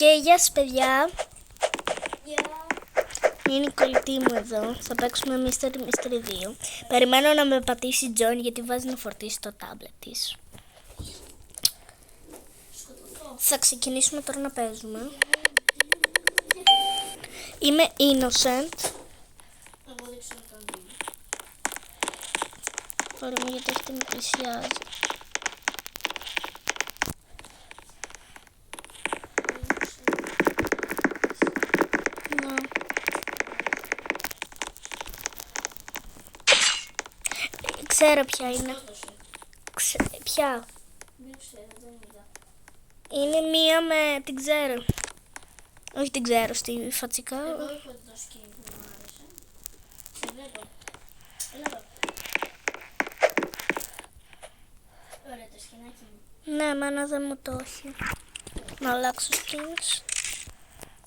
Και γεια σας παιδιά. Γεια. Είναι η κολλητή μου εδώ. Θα παίξουμε Mystery 2. Περιμένω να με πατήσει John γιατί βάζει να φορτίσει το τάμπλετ της. Θα ξεκινήσουμε τώρα να παίζουμε. Είμαι innocent. Εγώ δεν ξέρω καν τι είναι. Ωραία, γιατί αυτή με πλησιάζει. Να. Ξέρω ποια είναι. Ποια. Δεν ξέρω, δεν είδα. Είναι μία με... την ξέρω. Όχι την ξέρω, στη φατσικά. Εγώ έχω το skin που μου άρεσε. Σε βλέπω. Έλα εδώ. Ωραία το σκηνάκι μου. Ναι, εμένα δεν μου το έχει. Να αλλάξω skins.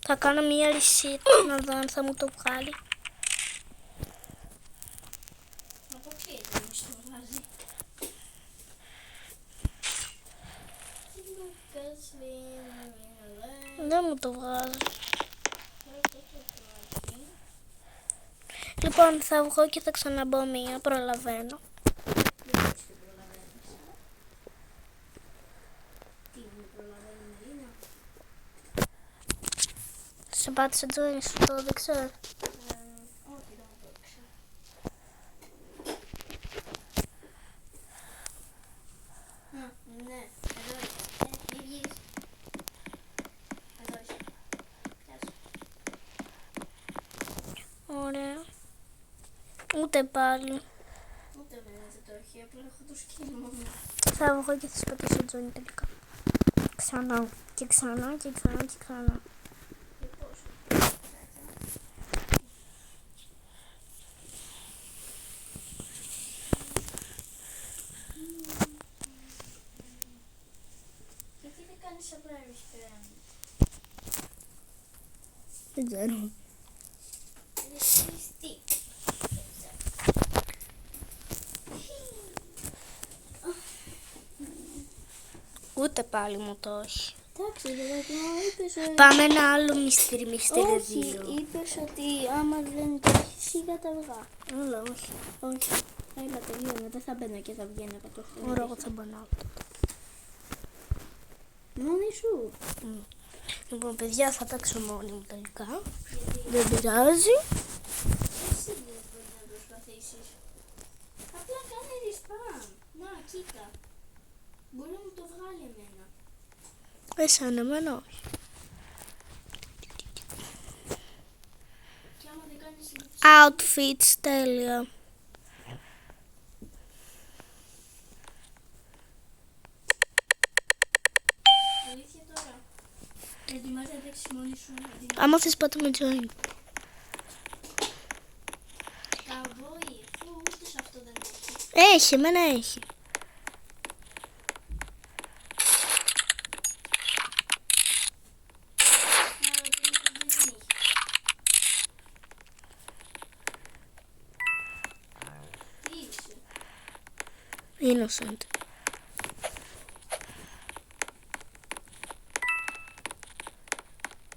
Θα κάνω μία receipt να δω αν θα μου το βγάλει. Από ποιο ήταν που στο βάζει. Δεν μου το βγάζει. Λοιπόν, θα βγω και θα ξαναμπω μία, προλαβαίνω. Τι μου προλαβαίνει η Μαρίνα. Σε πάτησε join στο, δεν ξέρω. Όχι, δεν μου το έπαιξε. Ναι, εδώ είσαι. Μην βγεις. Εδώ είσαι. Γεια σου. Ωραία. Ούτε πάλι. Ούτε εμένα δεν το έχει, απλά έχω το skin μόνο. Θα βγω και θα σε πατήσω join τελικά. Ξανά και ξανά και ξανά και ξανά. Και πόσο. Γιατί δεν κάνεις απλά refrain. Δεν ξέρω. Τι. Ούτε πάλι μου το έχει. Εντάξει, δηλαδή είπες Πάμε ένα άλλο Mystery 2. όχι, είπες ότι άμα δεν το έχεις σιγά τα αυγά. Όλα, όχι. Όχι. Έλα, τελείωνα. Δεν θα μπαίνω και θα βγαίνω 100 χρόνια. Ωραία, εγώ θα μπανάω. Μόνη σου. Λοιπόν, παιδιά, θα παίξω μόνη μου τελικά. Γιατί Δεν πειράζει. εσύ δεν μπορείς να προσπαθήσεις. Απλά κάνε respawn. Να, κοίτα. Μπορεί να μου το βγάλει εμένα. Εσένα, εμένα όχι. Και άμα δεν κάνεις Outfits, τέλεια. αλήθεια τώρα. Ετοιμάζεσαι να παίξεις μόνη σου. Άμα θες πάτε με join. Καβόη, αφού ούτε σε αυτό δεν έχει. Έχει, εμένα έχει. Innocent.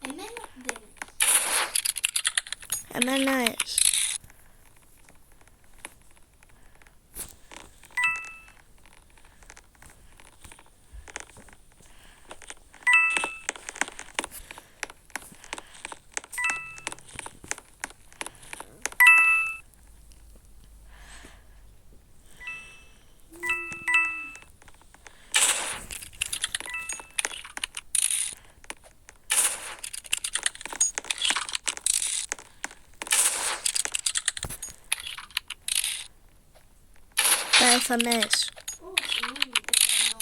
Εμένα δεν έχει. Εμένα έχει. Τα εμφανές. Όχι, μόνο το κάνω.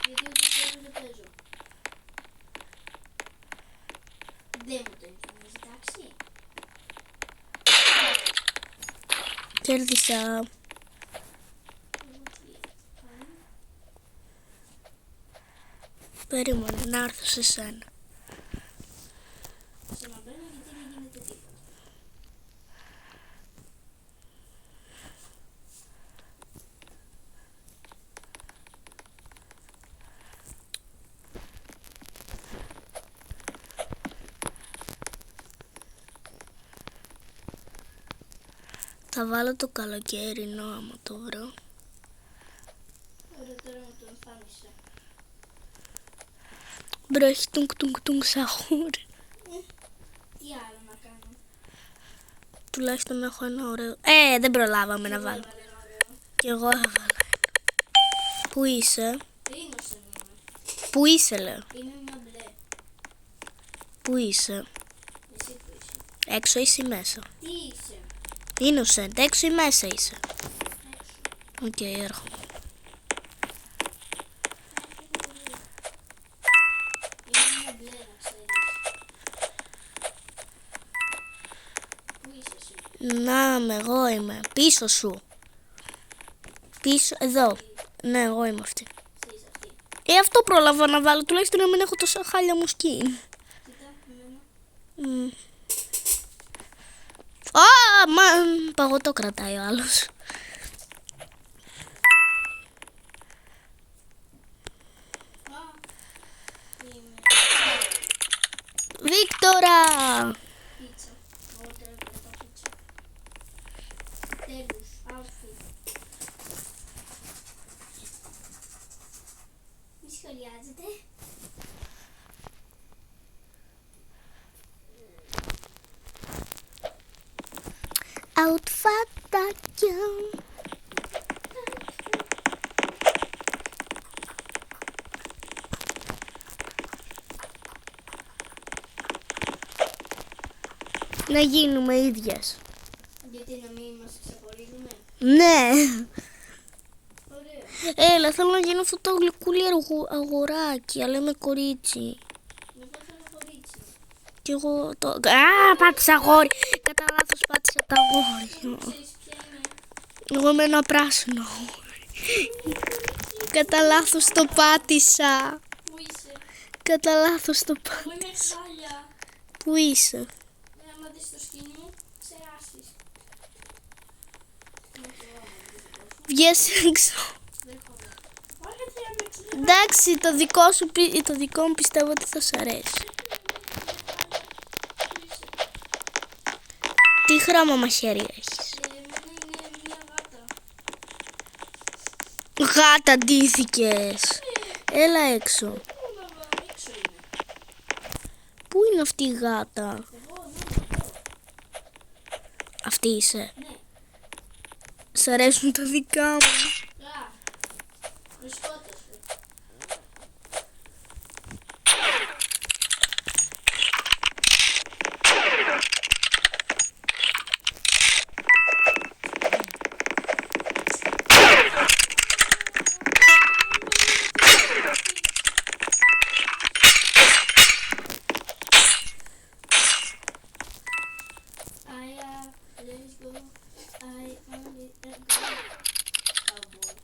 Γιατί ούτως ή άλλως δεν παίζω. Δεν μου το εμφανίζει, εντάξει. Κέρδισα. Εγώ τι θα κάνω. Περίμενε να έρθω σε σένα. Ξαναμπαίνω γιατί δεν γίνεται τίποτα. Θα βάλω το καλοκαιρινό άμα το βρω. Ωραία, τώρα μου το εμφάνισε. Μπρο, έχει τουνκ σαχούρι. Τι άλλο να κάνω. Τουλάχιστον έχω ένα ωραίο. Δεν προλάβαμε να βάλω. Έβαλε ένα ωραίο. Κι εγώ θα βάλω ένα. Πού είσαι? Ίνωσεν είμαι. Πού είσαι, λέω. Είμαι μια μπλε. Πού είσαι? Εσύ που είσαι. Έξω είσαι ή μέσα? Τι είσαι. Innocent, έξω ή μέσα είσαι? Έξω. Οκ, έρχομαι. Είμαι μια μπλε να ξέρεις. Πού είσαι εσύ. Να, εγώ είμαι. Πίσω σου. Πίσω, εδώ. Ναι, εγώ είμαι αυτή. Εσύ είσαι αυτή. Αυτό πρόλαβα να βάλω, τουλάχιστον να μην έχω τόσα χάλια μου σκιν. Κοίτα, εμένα. Παγωτό κρατάει ο άλλος. Είμαι. Βίκτορα! Πίτσα. Εγώ τώρα πέτω πίτσα. Τέλους. Outfit. Μη σχολιάζετε. Αουτφατάκια. Να γίνουμε ίδιες. Γιατί να μην μας ξεχωρίζουμε. Ναι. Ωραία. Έλα, θέλω να γίνω αυτό το γλυκούλι αγοράκι, αλλά είμαι κορίτσι. Εγώ θέλω κορίτσι. Κι εγώ το... πάτησα αγόρι. Κατά λάθος πάτησα τα αγόρι. Ξέρεις ποια είμαι. Εγώ είμαι ένα πράσινο αγόρι. Κατά λάθος το πάτησα. Πού είσαι. Κατά λάθος το πάτησα. Εγώ είμαι χάλια. Πού είσαι? Άμα δεις το σκηνή μου, ξεράσεις. Βγες έξω. Δέχομαι. Όχι, θα με ξέρεις. Εντάξει, το δικό μου πιστεύω ότι θα σ' αρέσει. Τι χρώμα μαχαίρι έχεις? Εμένα είναι μια γάτα. Γάτα ντύθηκες. Έλα έξω. Πού να πάω, έξω είναι. Πού είναι αυτή η γάτα? Εγώ, ναι. Αυτή είσαι? Ναι. Σ' αρέσουν τα δικά μου? Γα. Με σκότωσε. Let's go. I only let go. Cowboy.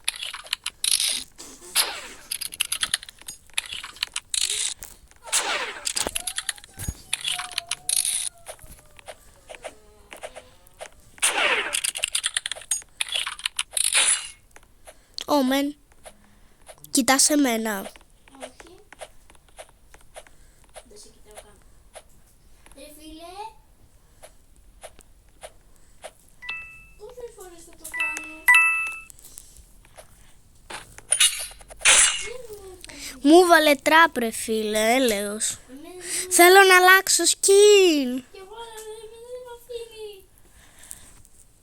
Μεν. Κοιτάς εμένα. Όχι. Δεν σε κοιτάω καν. Ρε φίλε. Πόσες φορές θα το κάνω. Μου βάλε τραπ ρε φίλε, έλεος. Εμένα Θέλω να αλλάξω σκιν. και εγώ αλλά εμένα δεν με αφήνει.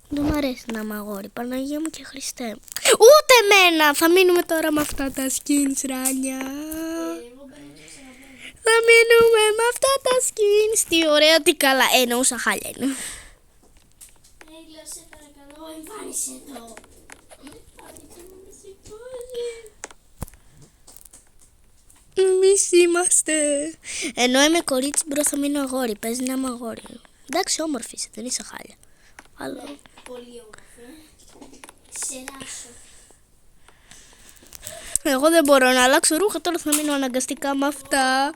Δεν μου αρέσει να είμαι αγόρι, Παναγία μου και Χριστέ μου. Ούτε εμένα! Θα μείνουμε τώρα με αυτά τα skins, Ράνια. Εγώ μπαίνω και ξαναβαίνω. Θα μείνουμε με αυτά τα skins. Τι ωραία, τι καλά. Εννοούσα χάλια είναι. Έλα, σε παρακαλώ, εμφάνισε το. Εμφάνισε μου, με σηκώσει. Εμείς είμαστε. Ενώ είμαι κορίτσι, μπρο θα μείνω αγόρι. Παίζει να είμαι αγόρι. Εντάξει, όμορφη είσαι, δεν είσαι χάλια. Αλλά... Ναι, πολύ όμορφη. Σεράσω. Εγώ δεν μπορώ να αλλάξω ρούχα, τώρα θα μείνω αναγκαστικά με αυτά.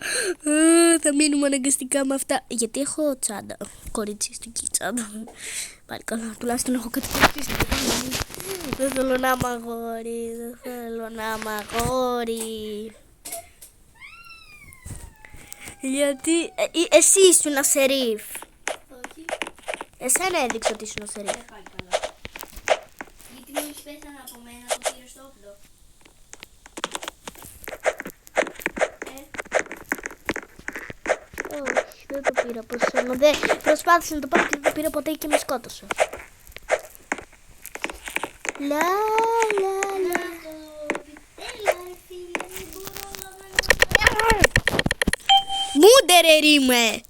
Θα μείνουμε αναγκαστικά με αυτά. Γιατί έχω τσάντα. Κορίτσι στο τσάντα. Πάλι καλά, τουλάχιστον έχω κάτι κορίτσι. Δεν θέλω να είμαι αγόρι. Δεν θέλω να είμαι αγόρι. Γιατί εσύ ήσουν σερίφ. Όχι, Εσένα έδειξε ότι ήσουν σερίφ. δεν πάει καλά. Δεν το πήρα από σένα. Προσπάθησε να το πάρει και δεν το πήρα ποτέ και με σκότωσε. Λα, λα, λα. Μούντερε είμαι. Εγώ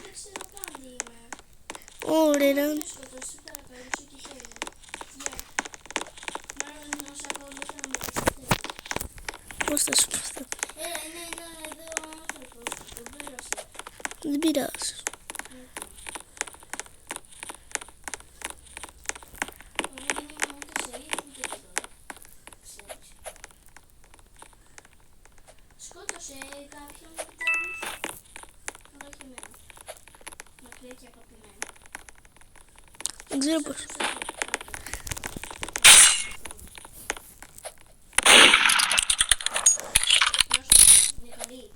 δεν ξέρω καν τι είμαι. Ωραία. Με σκοτώσεις, παρακαλώ, σε τυχαίο. Γεια. Μάλλον όσα ακόμα δεν θα με πιστεύω. Πώς θα σου πω αυτό. Είναι εδώ ο άνθρωπος, τον πέρασε. Δεν πειράζει. Δεν είμαι ούτε σε ρίχνει ούτε τίποτα. Ξέρεις. Σκότωσε κάποιον επιτέλους. Όχι εμένα. Μακριά και αγαπημένα. Δεν ξέρω πώς. Είναι καλή.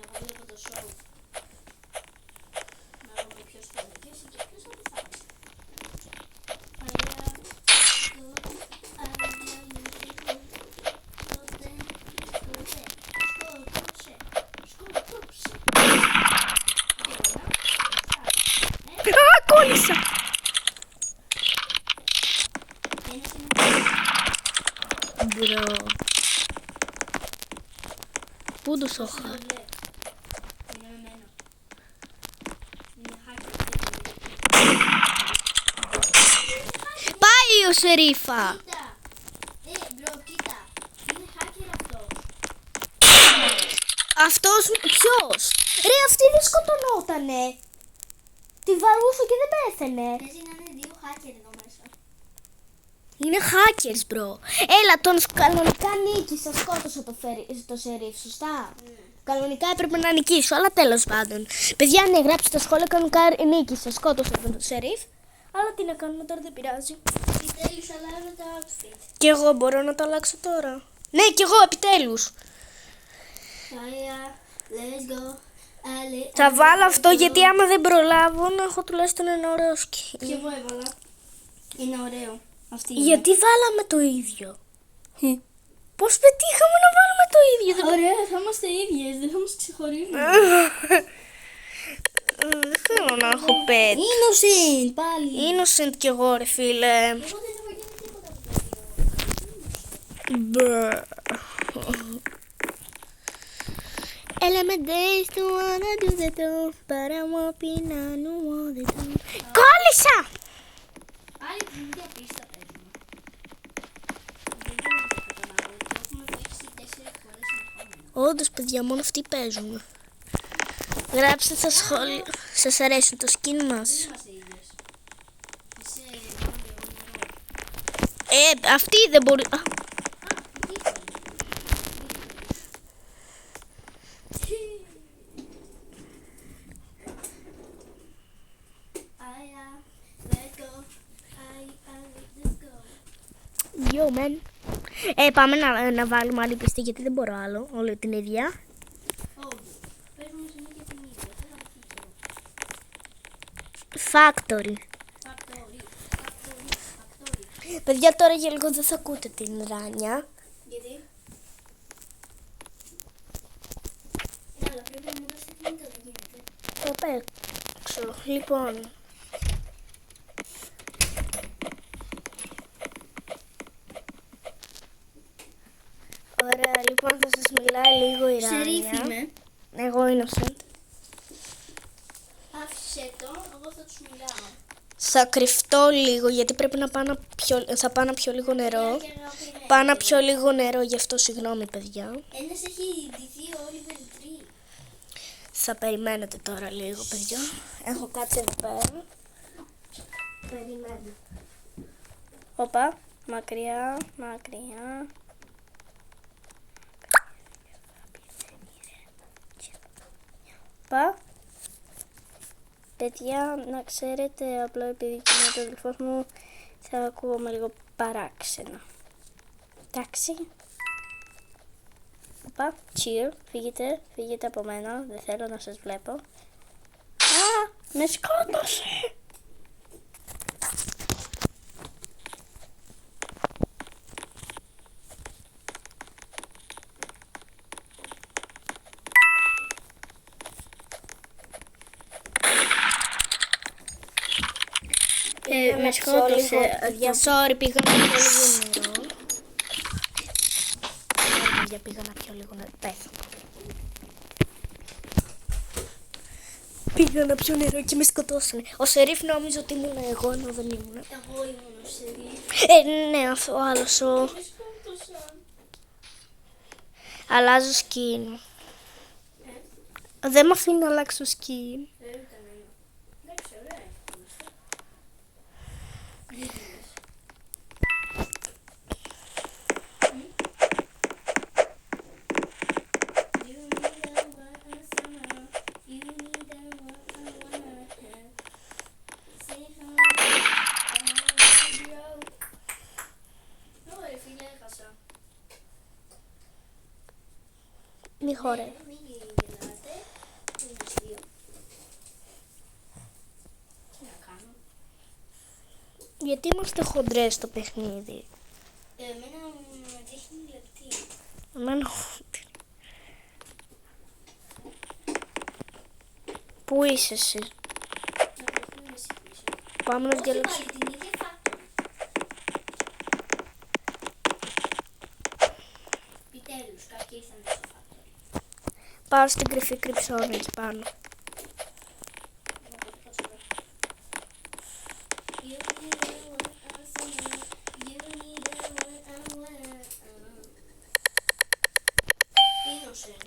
Εγώ βλέπω το show. Να δούμε ποιος θα νικήσει και ποιος θα πεθάνει. Α, κόλλησα. Μπρο. Πού το σώχα. Είναι με εμένα. Είναι hacker. Πάει ο Σερίφα. Κοίτα! Μπρο, κοίτα! Είναι hacker αυτός. Αυτός ποιος. Ρε αυτή δεν σκοτωνότανε. Τη βαρούσε και δεν πέθανε. Παίζει να είναι δύο hacker εδώ μέσα. Είναι hackers, bro. Έλα, τον κανονικά νίκησα. Σκότωσα το Σερίφ, σωστά. Κανονικά έπρεπε να νικήσω, αλλά τέλος πάντων. Παιδιά, ναι, γράψτε στα σχόλια κανονικά νίκησα. Σκότωσα τον Σερίφ. Αλλά τι να κάνουμε τώρα, δεν πειράζει. Επιτέλους αλλάζω το outfit. Και εγώ μπορώ να το αλλάξω τώρα. Ναι, και εγώ επιτέλους. Ωραία, let's go. Ale, Θα βάλω αυτό γιατί άμα δεν προλάβω να έχω τουλάχιστον ένα ωραίο Και σκι. εγώ έβαλα. Είναι ωραίο. Αυτή είναι. Γιατί βάλαμε το ίδιο. Πώς πετύχαμε να βάλουμε το ίδιο. Ωραία, θα είμαστε ίδιες, δεν θα μας ξεχωρίζουμε. Δεν θέλω να έχω pet. Innocent, πάλι. Innocent κι εγώ, ρε φίλε. Εγώ δεν έχω γίνει τίποτα από το ίδιο. Μπρε. Elements to wanna do the do, but I'm hoping I know all the do. Κόλλησα! Πάλι την ίδια πίστα παίζουμε. Δεν μπορώ να το καταλάβω, το έχουμε παίξει 4 φορές συνεχόμενα. Όντως, παιδιά, μόνο αυτοί παίζουμε. Γράψτε στα σχόλια. Σας αρέσει το skin μας. Δεν είμαστε ίδιες. Είσαι νερό. Αυτή δεν μπορεί... Α, Yo, man. Πάμε να βάλουμε άλλη πίστη γιατί δεν μπορώ άλλο. Όλη την ίδια. Παίζουμε στην ίδια την ίδια. Δεν θα το Factory. Factory. Παιδιά, τώρα για λίγο δεν θα ακούτε την Ράνια. Γιατί? Αλλά πρέπει να μου δώσει την ίδια, δεν γίνεται. Θα παίξω. Λοιπόν. Ωραία, λοιπόν θα σας μιλάει λίγο η Ράνια. Σερίφ είμαι. Εγώ innocent. Άφησε το, εγώ θα τους μιλάω. Θα κρυφτώ λίγο γιατί πρέπει να πάω να πιω, θα πάω να πιω λίγο νερό. Πάω να πιω λίγο νερό, γι' αυτό συγγνώμη παιδιά. Ένας έχει ντυθεί ο Oliver Tree. Θα περιμένετε τώρα λίγο παιδιά. Έχω κάτσει εδώ πέρα. Περιμένω. Οπα, μακριά, μακριά. Οπα. Παιδιά, να ξέρετε, απλά επειδή είναι το αδελφός μου, θα ακούγομαι λίγο παράξενα. Εντάξει. Οπα, cheer, φύγετε από μένα, δεν θέλω να σας βλέπω. Α, με σκότωσε. με σκότωσε. Sorry, πήγα να πιω λίγο νερό. Για πήγα να πιω λίγο νερό. Πέθανα. Πήγα να πιω νερό και με σκοτώσανε. Ο Σερίφ νόμιζε ότι ήμουν εγώ, ενώ δεν ήμουν. Εγώ ήμουν ο Σερίφ. Ναι, αυτό ο άλλος ο... Με σκότωσαν. Αλλάζω skin. Δεν με αφήνει να αλλάξω skin. Ήταν ένα. Εντάξει, ωραία. Γύρισες. Μη χωρέ. Μην γελάτε. Είναι αστείο. Τι να κάνω. Γιατί είμαστε χοντρές στο παιχνίδι. Εμένα μου δείχνει λεπτή. Εμένα... Πού είσαι εσύ? Να προχωρούμε εσύ πίσω. Πάμε να Όχι διαλέξουμε. πάλι την ίδια φάκτορα. Επιτέλους, κάποιοι ήρθαν στο φάκτορα. Πάω στην κρυφή κρυψώνα εκεί πάνω.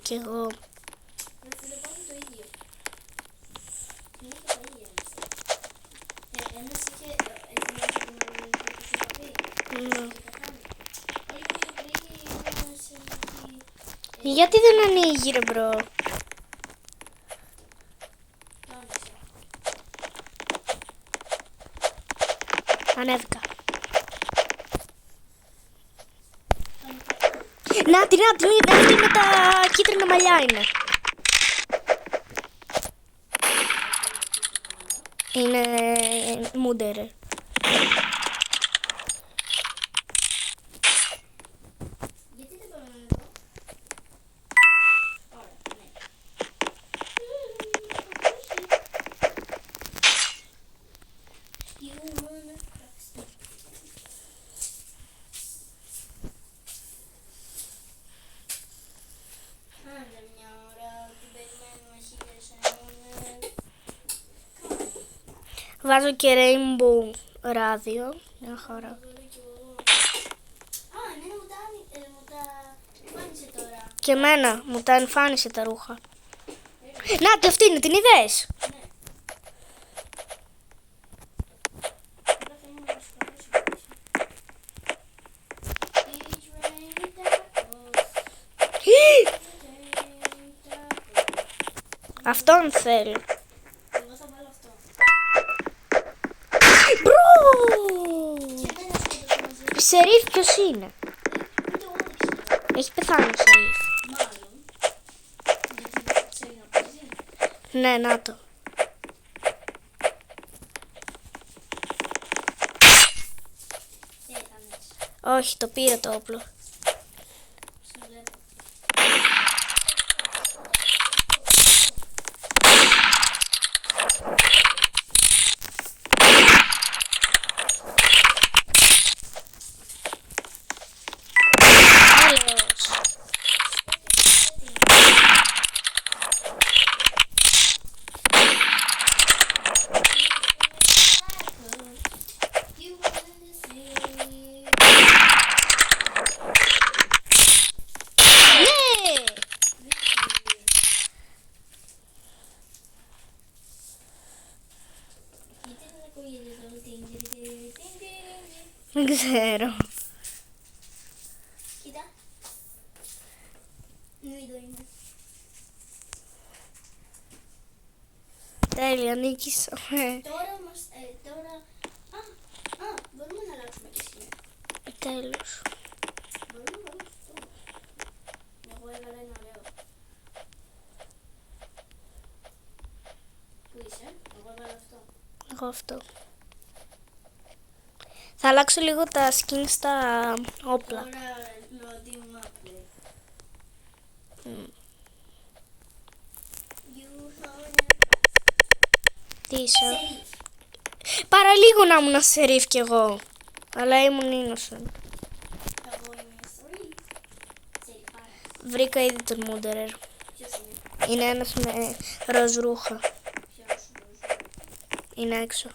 Κι εγώ. Το ίδιο. Είναι και τα ίδια. Ένας είχε ετοιμάσει την άλλη που Ναι. είχε Γιατί δεν ανοίγει ρε μπρο? Ανέβηκα. Να την αυτή με τα κίτρινα μαλλιά είναι. Είναι μούντερ. Γιατί δεν μπορώ να είναι εδώ. Ωραία, ναι. You wanna trust me. Άντε μια ώρα, την περιμένουμε χίλιες αιώνες. Βάζω και rainbow ράδιο. Μια χαρά. Α, εμένα μου τα εμφάνισε τώρα. Και εμένα μου τα εμφάνισε τα ρούχα. Να τη αυτή είναι, την είδες? Ναι. Απλά θέλω να σκοτώσω. It's raining tacos. Αυτόν θέλω. Εγώ θα βάλω αυτό. Μπρο! Και εμένα σκότωσε μαζί. Σερίφ ποιος είναι? Ούτε εγώ δεν ξέρω. Έχει πεθάνει ο Σερίφ. Μάλλον. Γιατί δεν ξέρει να παίζει. Ναι, να το. Έκανες. Όχι, το πήρε το όπλο. Σε βλέπω. Άλλος. You wanna see. Ναι! Γιατί δεν ακούγεται το τιν. Δεν ξέρω. Κοίτα. Ναι, εδώ είμαι. Τέλεια, νίκησα. Τώρα όμως, τώρα... μπορούμε να αλλάξουμε και σκηνή. Τέλος. Μπορούμε να βάλουμε αυτό. Εγώ έβαλα ένα ωραίο. Πού είσαι? Εγώ έβαλα αυτό. Εγώ αυτό. Θα αλλάξω λίγο τα skin στα όπλα. Τώρα loading up. You wanna... Τι είσαι? Σερίφ. Παραλίγο να ήμουν σερίφ κι εγώ. Αλλά ήμουν innocent. Εγώ είμαι story. Σεριφάρα. Βρήκα ήδη τον Μούντερερ. Ποιος είναι? Είναι ένας με ροζ ρούχα. Ποιος είναι? Είναι έξω.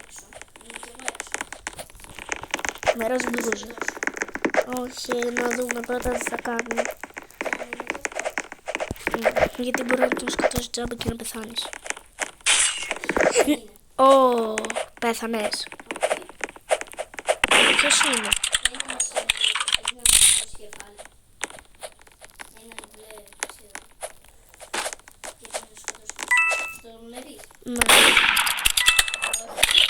Έξω. Είναι και εγώ έξω. Με ροζ μπλούζα. Όχι, να δούμε πρώτα τι θα κάνουμε. Γιατί μπορεί να τον σκοτώσει τζάμπα και να πεθάνεις. Είναι. Ω, πέθανες. Ποιος είναι? Ένα μας σκοτώσει κεφάλι. Ένα μπλε, ξέρω. Και ένα σκοτώσει κεφάλι. Το βλέπεις? Ναι.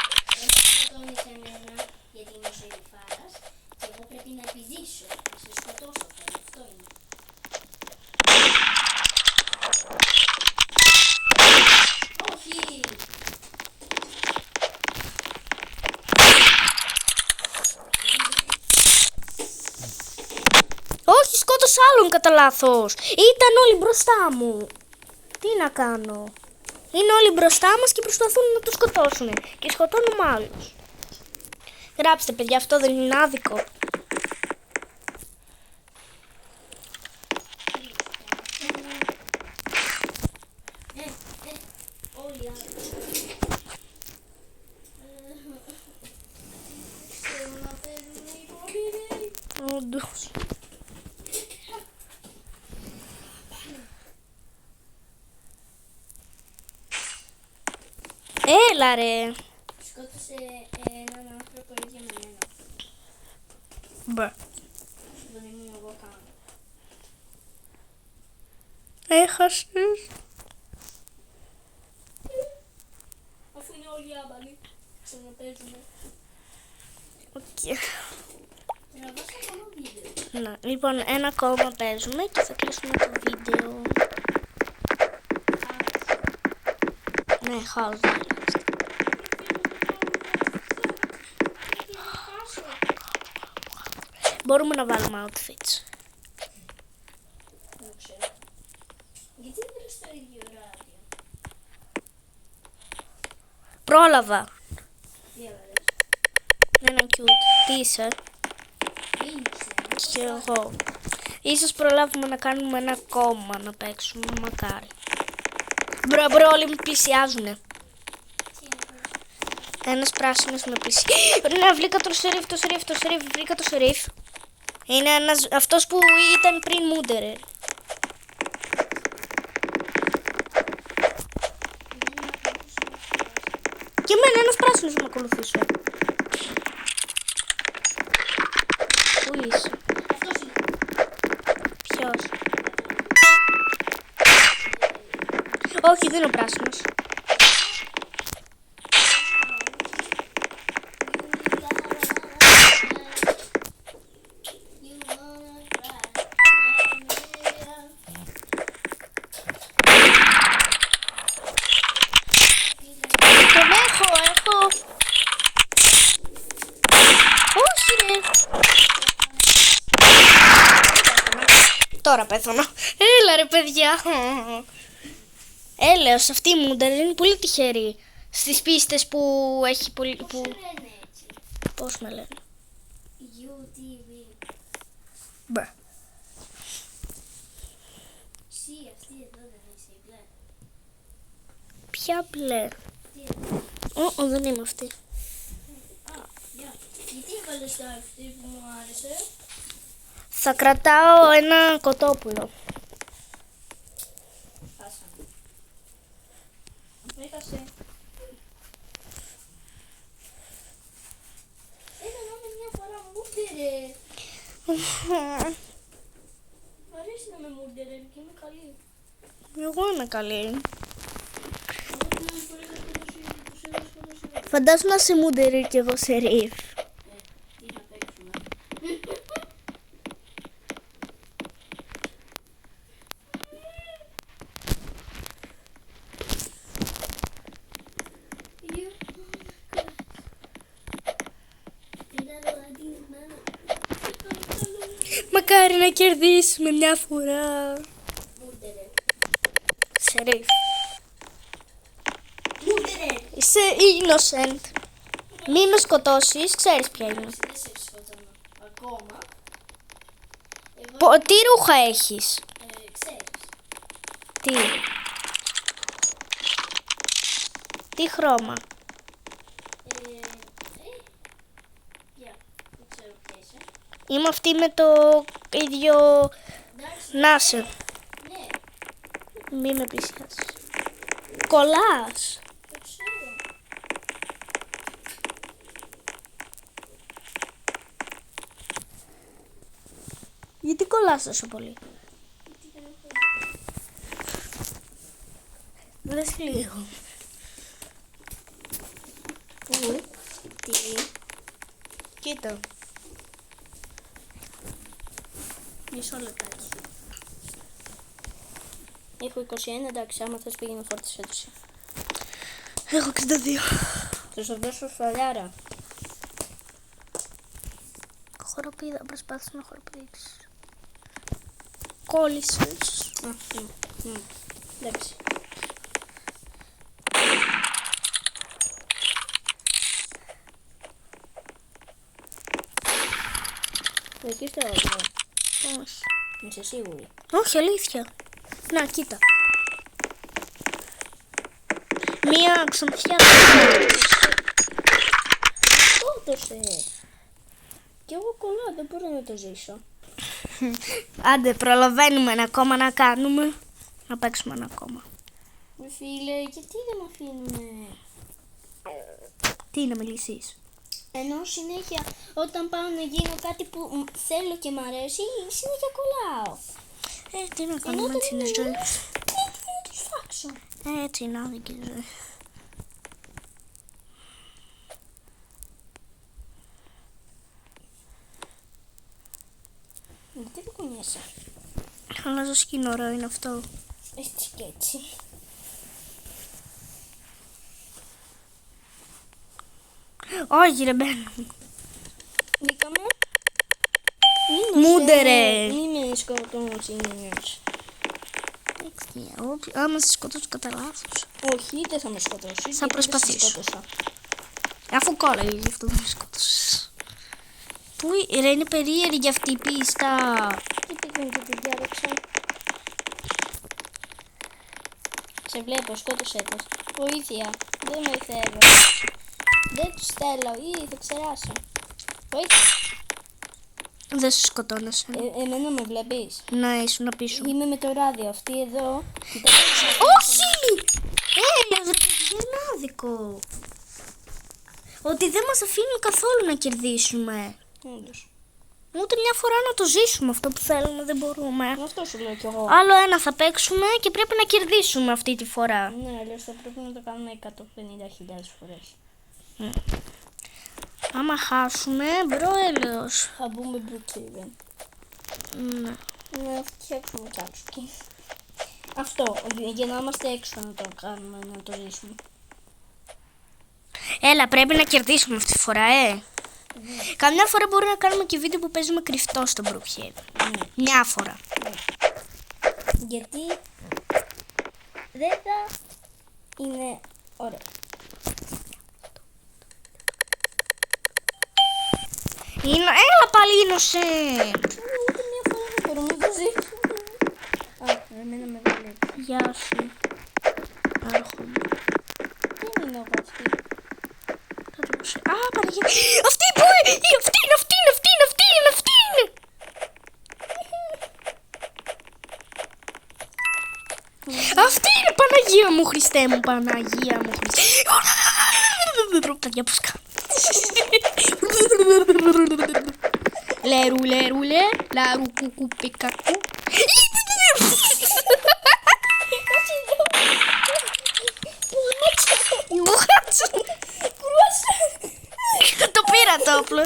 Όχι, σκοτώνεις εμένα γιατί είμαι σεριφάρας και εγώ πρέπει να επιζήσω, να σε σκοτώσω πάλι. Αυτό είναι. Όχι! Όχι, σκότωσα άλλον κατά λάθος. Ήταν όλοι μπροστά μου. Τι να κάνω. Είναι όλοι μπροστά μας και προσπαθούν να τους σκοτώσουν. Και σκοτώνουμε άλλους. Γράψτε παιδιά, αυτό δεν είναι άδικο. Όλοι οι άλλοι. Ξέρω να παίζουν οι υπόλοιποι. Όντως. Έλα ρε. Σκότωσε έναν άνθρωπο ίδιο με μένα. Μπα. Δεν ήμουν εγώ καν. Έχασες. Αφού είναι όλοι άμπαλοι. Ξέρω να παίζουν. Οκ. Και να βάζω ακόμα βίντεο. Να, λοιπόν, ένα ακόμα παίζουμε και θα κλείσουμε το βίντεο. Ναι, χάος. Μπορούμε να βάλουμε outfits. Δεν ξέρω. Γιατί δεν βρες το ίδιο ράδιο? Πρόλαβα. Τι έβαλες? Ένα cute. Τι είσαι? Μήνυσε. Και εγώ. Ίσως προλάβουμε να κάνουμε ένα ακόμα να παίξουμε. Μακάρι. Μπρο, όλοι με πλησιάζουνε. Ένας πράσινος με πλησιάζει. Ναι, βρήκα τον σερίφ, βρήκα το σερίφ. Είναι αυτός που ήταν πριν Μούντερερ. Και εμένα ένας πράσινος με ακολουθούσε. Πού είσαι? Αυτός είναι. Ποιος? Όχι, δεν είναι ο πράσινος. Τον έχω. Όχι ρε. Τώρα πέθανα. Έλα ρε παιδιά. Έλεος, αυτή η Μούντερερ είναι πολύ τυχερή. Στις πίστες που έχει πολύ... Πώς Που... σε λένε έτσι? Πώς με λένε? UTV. Μπα. Εσύ αυτή εδώ δεν είσαι η μπλε. Ποια μπλε? Τι εδώ? Δεν είμαι αυτή. Γεια. Γιατί έβαλες το αυτή που μου άρεσε? Θα κρατάω ένα κοτόπουλο. Χάσαμε. Έχασε. Έλα να είμαι μια φορά Μούντερερ. Μ' αρέσει να είμαι Μούντερερ και είμαι καλή. Εγώ είμαι καλή. Εγώ την άλλη φορά είχα σκοτώσει. Φαντάσου να σε Μούντερερ και εγώ σερίφ. Τι να παίξουμε. Μακάρι να κερδίσουμε μια φορά. Μούντερερ. Σερίφ. Μούντερερ. Είσαι Είσαι innocent. Μη με σκοτώσεις, ξέρεις ποια είναι. Δεν σε σκοτώνω. Ακόμα. Τι ρούχα έχεις? Ξέρεις. Τι? Τι χρώμα? Γεια. Δεν ξέρω ποια είσαι. Είμαι αυτή με το ίδιο... Εντάξει. Να σε. Ναι. Μη με πλησιάσεις. Κολλάς. Το ξέρω. Γιατί κολλάς τόσο πολύ? Δες λίγο. Τι. Κοίτα. Μισό λεπτάκι. Έχω 21, εντάξει, άμα θες πήγαινε φόρτισε τους. Έχω 62. Θα σου δώσω σφαλιάρα. Χοροπήδα, προσπάθησε να χοροπηδήσεις. Κόλλησες. Εντάξει. Εκεί στο όριο. Όχι. Είσαι σίγουρη? Όχι, αλήθεια. Να, κοίτα. Μία ξανθιά. Σκότωσε. Κι εγώ κολλάω, δεν μπορώ να το ζήσω. Άντε, προλαβαίνουμε ένα ακόμα να κάνουμε. Να παίξουμε ένα ακόμα. Φίλε, γιατί δεν με αφήνουνε? Τι να μιλήσεις? Ενώ συνέχεια όταν πάω να γίνω κάτι που θέλω και μ' αρέσει, συνέχεια κολλάω. Τι να Ενώ κάνουμε, όταν έτσι είναι η ζωή. να τους φάξω. Έτσι είναι άδικη η ζωή. Γιατί δεν κουνιέσαι? Αλλάζω σκηνή, ωραίο είναι αυτό. Έτσι και έτσι. Όχι ρε μπαίνω. Μπήκαμε. Μούντερε. Μη με σκοτώσεις. Άμα σε σκοτώσω κατά λάθος. Όχι, δεν θα με σκοτώσεις. Θα προσπαθήσω. Αφού κόλλαγε γι' αυτό δεν με σκότωσες. Πού ρε, είναι περίεργη αυτή η πίστα. Τι πήγαινε και την διάλεξα. Σε βλέπω, σκότωσέ τους. Βοήθεια, δεν με θέλω. Δεν τους θέλω, ή θα ξεράσω. Βοήθεια. Δεν σε σκοτώνεσαι. Εμένα με βλέπεις? Να ήσουν πίσω. Είμαι με το ράδιο, αυτή εδώ. Όχι! Έλα βρε, είναι άδικο. Ότι δεν μας αφήνει καθόλου να κερδίσουμε. Όντως. Ούτε μια φορά να το ζήσουμε αυτό που θέλουμε, δεν μπορούμε. Αυτό σου λέω κι εγώ. Άλλο ένα θα παίξουμε και πρέπει να κερδίσουμε αυτή τη φορά. Ναι, αλλιώς θα πρέπει να το κάνουμε 150.000 φορές. Άμα χάσουμε, μπρο έλεος. Θα μπούμε Brookhaven. Ναι. Να φτιάξουμε κι άλλους εκεί. Αυτό, για να είμαστε έξω να το κάνουμε, να το ζήσουμε. Έλα, πρέπει να κερδίσουμε αυτή τη φορά, Καμιά φορά μπορεί να κάνουμε και βίντεο που παίζουμε κρυφτό στο Brookhaven. Μια φορά. Γιατί δεν θα είναι ωραίο. Έλα πάλι innocent. Ούτε μια φορά δεν μπορούμε να το ζήσουμε. Α, εμένα με βλέπει. Γεια σου. Άρχομαι. Δεν είναι εγώ αυτή. Α, Παναγία. Αυτή που είναι! Αυτή είναι! Αυτή είναι, Παναγία μου, Χριστέ μου, Παναγία μου, Χριστέ. Παιδιά, πώς κάνω. Λερουλε, λαρου κουκου πικακού. Το πήρα το όπλο.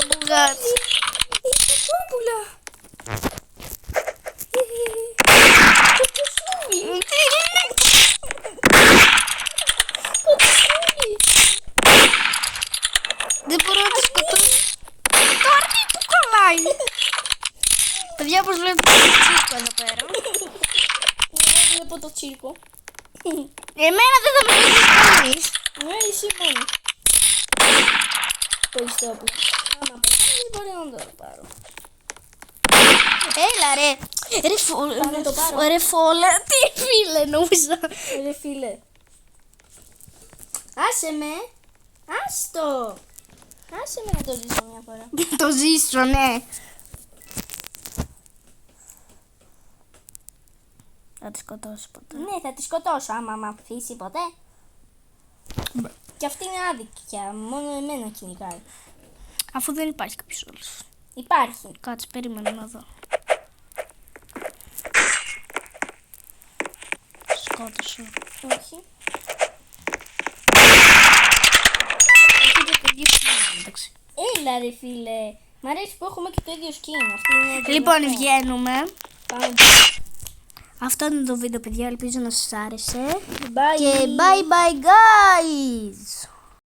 Μπουγάτσα. Είσαι κόμπουλα. Δεν μπορώ να τη σκοτώσω. Το αρνί που κολλάει. Παιδιά, όπως βλέπετε, τσίσκω εδώ πέρα. από το τσίρκο. Εμένα δεν θα με δεις. Ναι, εσύ μόνο. Το ιστόπλο. Άμα πεθάνεις μπορεί να το πάρω. Έλα ρε. Ρε φόλε. Πάμε να το πάρω. Ρε φόλε. Τι φίλε νόμιζα. Ρε φίλε. Άσε με. Άστο. Άσε με να το ζήσω μια φορά. Το ζήσω, ναι. Θα τη σκοτώσω ποτέ. Ναι, θα τη σκοτώσω άμα με αφήσει ποτέ. Και αυτή είναι άδικια. Μόνο εμένα κυνηγάει. Αφού δεν υπάρχει κάποιος άλλος. Υπάρχει. Κάτσε, περίμενα να δω. Σκότωσε. Όχι. Εντάξει. Έλα ρε φίλε. Μ' αρέσει που έχουμε και το ίδιο skin. Αυτή είναι Λοιπόν, δυνατό. βγαίνουμε. Πάμε. Αυτό είναι το βίντεο, παιδιά. Ελπίζω να σας άρεσε. Bye. Και bye bye guys.